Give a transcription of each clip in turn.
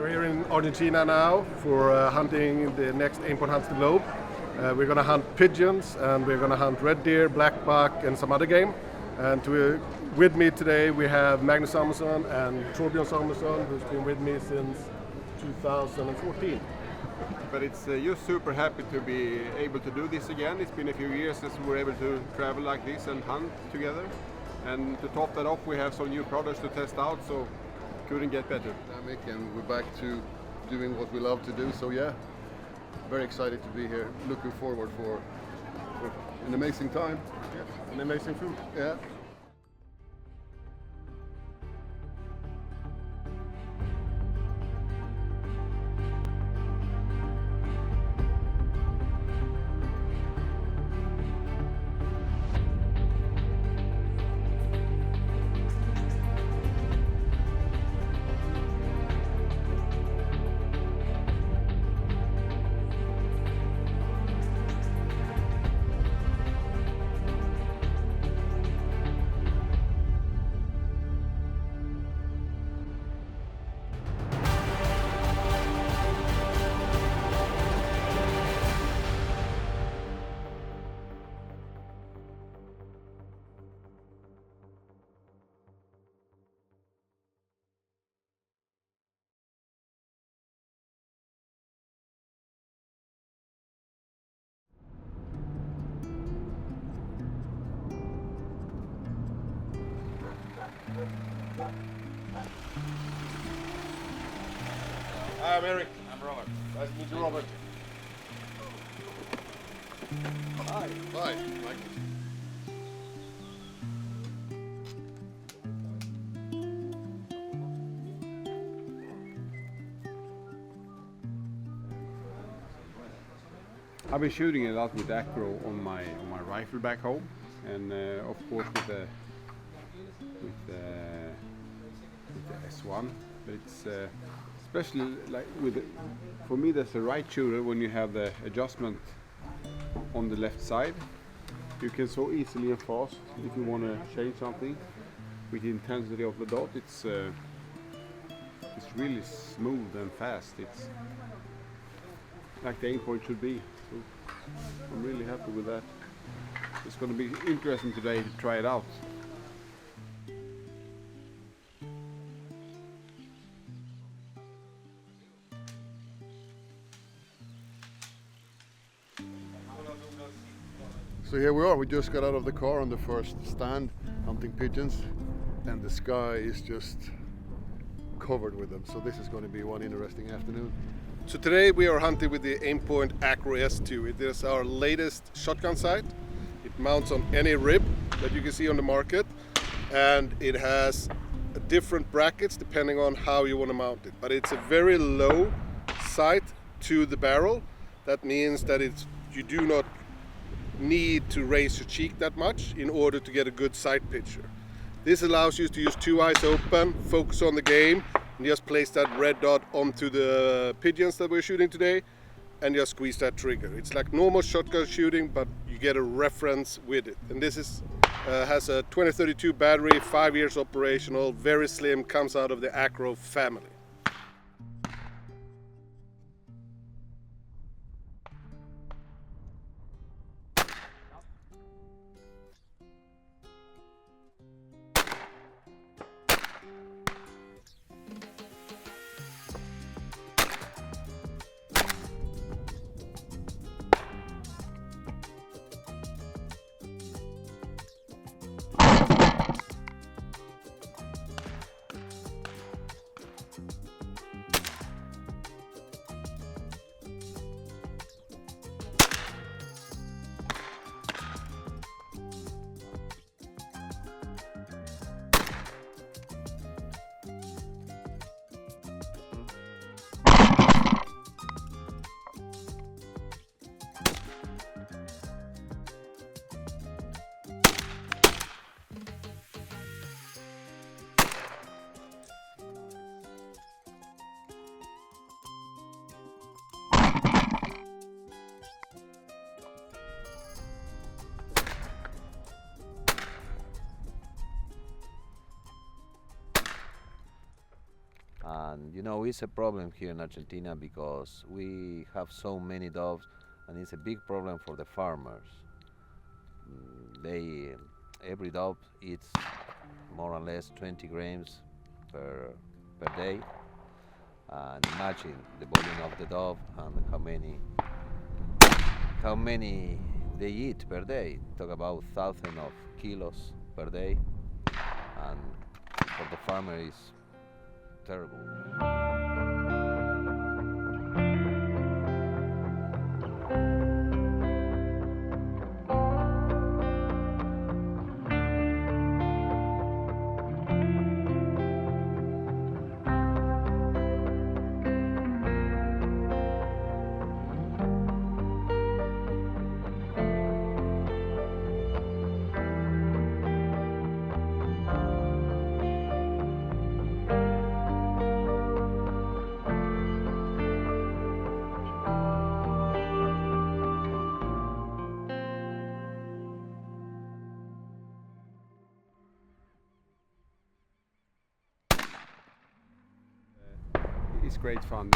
We're here in Argentina now for hunting the next Aimpoint Hunts the Globe. We're going to hunt pigeons and we're going to hunt red deer, black buck and some other game. And with me today we have Magnus Samuelsson and Torbjörn Samuelsson, who's been with me since 2014. But it's you're super happy to be able to do this again. It's been a few years since we were able to travel like this and hunt together. And to top that off, we have some new products to test out, so couldn't get better. And we're back to doing what we love to do, so yeah, very excited to be here. Looking forward for an amazing time. Yeah, and amazing food. Yeah. Hi, I'm Erik. I'm Robert. Nice to meet you, Robert. Hi. Hi. Magnus. I've been shooting a lot with acro on my rifle back home, and of course with the S1. But it's especially like for me that's a right shooter when you have the adjustment on the left side. You can so easily and fast if you want to change something with the intensity of the dot. It's really smooth and fast. It's like the Aimpoint should be. So I'm really happy with that. It's going to be interesting today to try it out. So here we are, we just got out of the car on the first stand hunting pigeons, and the sky is just covered with them. So this is going to be one interesting afternoon. So today we are hunting with the Aimpoint Acro S2. It is our latest shotgun sight. It mounts on any rib that you can see on the market, and it has different brackets depending on how you want to mount it. But it's a very low sight to the barrel. That means that you do not need to raise your cheek that much in order to get a good sight picture. This allows you to use two eyes open, focus on the game, and just place that red dot onto the pigeons that we're shooting today and just squeeze that trigger. It's like normal shotgun shooting, but you get a reference with it. And this is has a 2032 battery, 5 years operational, very slim, comes out of the Acro family. And you know, it's a problem here in Argentina because we have so many doves, and it's a big problem for the farmers. Every dove eats more or less 20 grams per day. And imagine the volume of the dove and how many they eat per day. Talk about thousands of kilos per day, and for the farmer is terrible. It's great fun.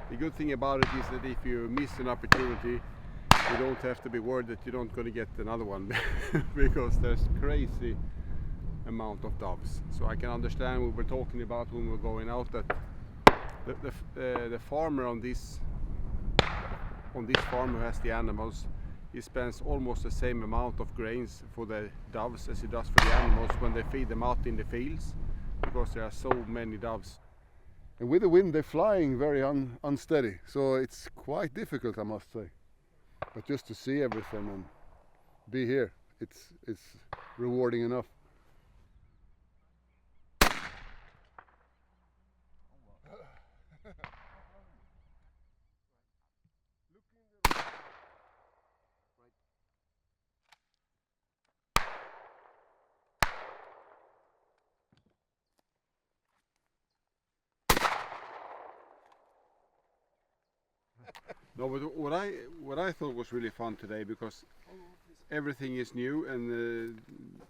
The good thing about it is that if you miss an opportunity, you don't have to be worried that you're not going to get another one because there's crazy amount of doves. So I can understand we were talking about when we were going out that the farmer on this farm who has the animals, he spends almost the same amount of grains for the doves as he does for the animals when they feed them out in the fields, because there are so many doves. And with the wind, they're flying very unsteady, so it's quite difficult, I must say. But just to see everything and be here, it's rewarding enough. No, but what I thought was really fun today, because everything is new and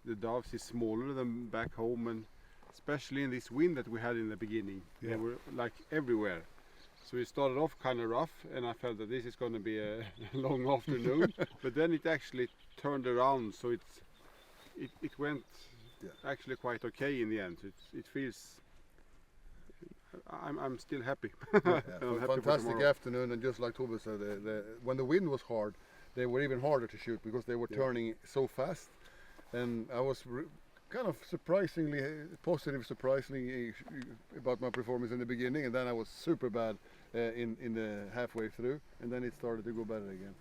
the doves is smaller than back home, and especially in this wind that we had in the beginning, they were like everywhere. So it started off kind of rough, and I felt that this is going to be a long afternoon. But then it actually turned around, so it went actually quite okay in the end. It feels. I'm still happy. Fantastic afternoon, and just like Torbjörn said, when the wind was hard, they were even harder to shoot because they were turning so fast. And I was kind of surprisingly about my performance in the beginning, and then I was super bad in the halfway through, and then it started to go better again.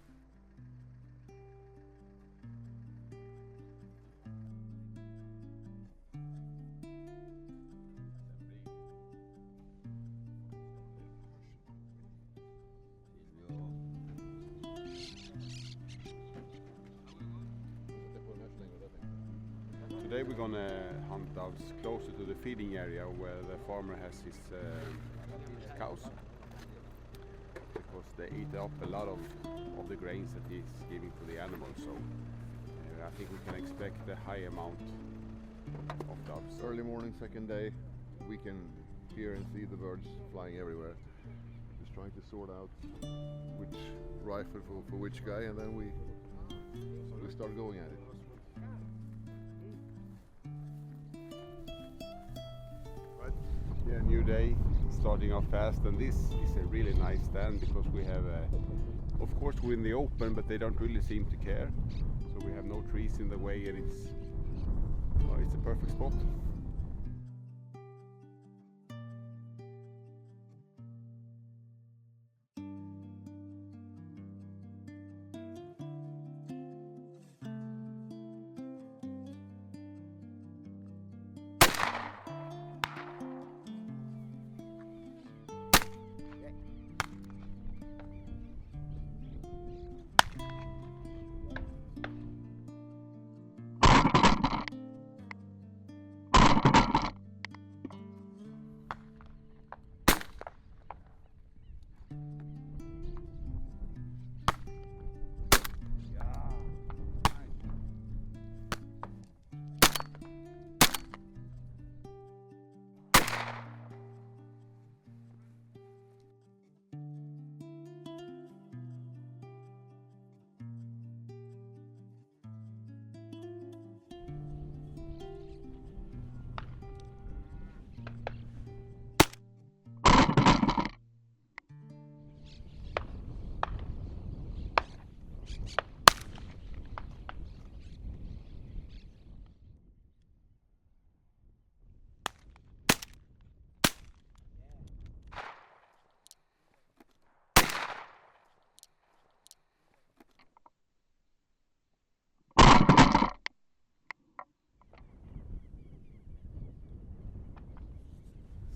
Today we're gonna hunt doves closer to the feeding area where the farmer has his cows, because they eat up a lot of the grains that he's giving to the animals. So I think we can expect a high amount of doves. Early morning, second day, we can hear and see the birds flying everywhere. Just trying to sort out which rifle for which guy, and then we start going at it. Yeah, new day, starting off fast, and this is a really nice stand because we have, of course, we're in the open, but they don't really seem to care. So we have no trees in the way, and it's a perfect spot.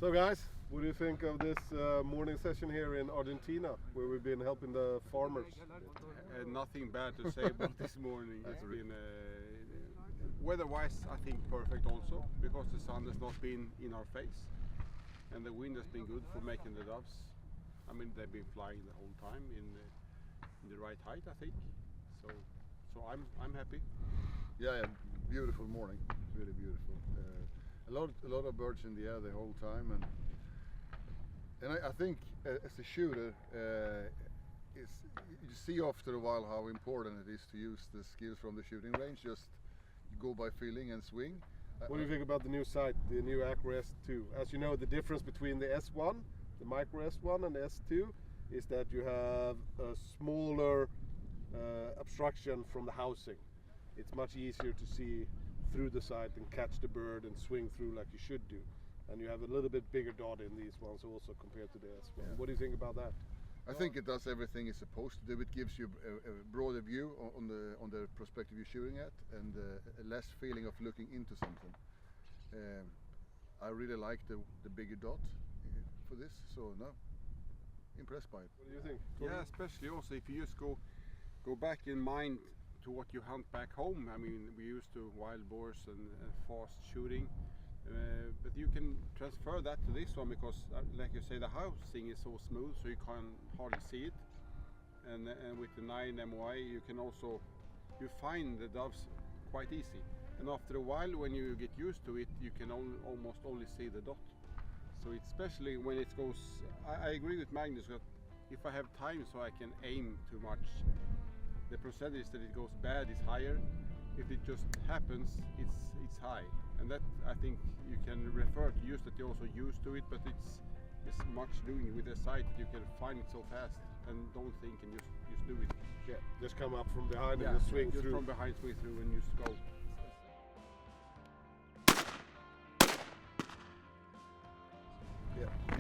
So guys, what do you think of this morning session here in Argentina, where we've been helping the farmers? Nothing bad to say about this morning. It's been weather-wise, I think perfect also, because the sun has not been in our face, and the wind has been good for making the doves. I mean, they've been flying the whole time in the right height, I think. So I'm happy. Yeah, beautiful morning. It's really beautiful. A lot of birds in the air the whole time, and I think as a shooter, you see after a while how important it is to use the skills from the shooting range. Just go by feeling and swing. What do you think about the new sight, the new Acro S2? As you know, the difference between the S1, the micro S1, and the S2 is that you have a smaller obstruction from the housing. It's much easier to see through the sight and catch the bird and swing through like you should do. And you have a little bit bigger dot in these ones also compared to the S1. Yeah. What do you think about that? I think it does everything it's supposed to do. It gives you a broader view on the perspective you're shooting at, and a less feeling of looking into something. I really like the bigger dot for this, so no, impressed by it. What do you think? Yeah, especially also if you just go back in mind to what you hunt back home. I mean, we used to wild boars and fast shooting, but you can transfer that to this one because, like you say, the housing is so smooth, so you can hardly see it. And with the 9 MOI, you can also find the doves quite easy. And after a while, when you get used to it, you can almost only see the dot. So it's especially when it goes. I agree with Magnus that if I have time, so I can aim too much, the percentage that it goes bad is higher. If it just happens, it's high, and that I think you can refer to use that you're also used to it. But it's much doing with the sight that you can find it so fast and don't think and just do it. Yeah, just come up from behind and just swing just through. from behind, swing through, and just go.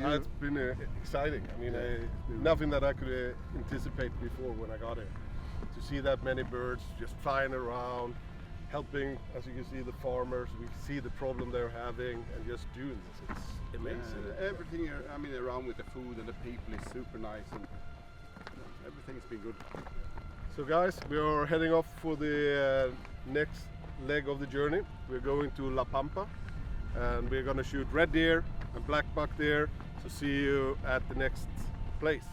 Yeah, it's been exciting. I mean, nothing that I could anticipate before when I got here. To see that many birds just flying around, helping, as you can see, the farmers. We see the problem they're having, and just doing this. It's amazing. Everything, I mean, around with the food and the people is super nice, and everything's been good. So guys, we are heading off for the next leg of the journey. We're going to La Pampa, and we're going to shoot red deer and black buck deer. So see you at the next place.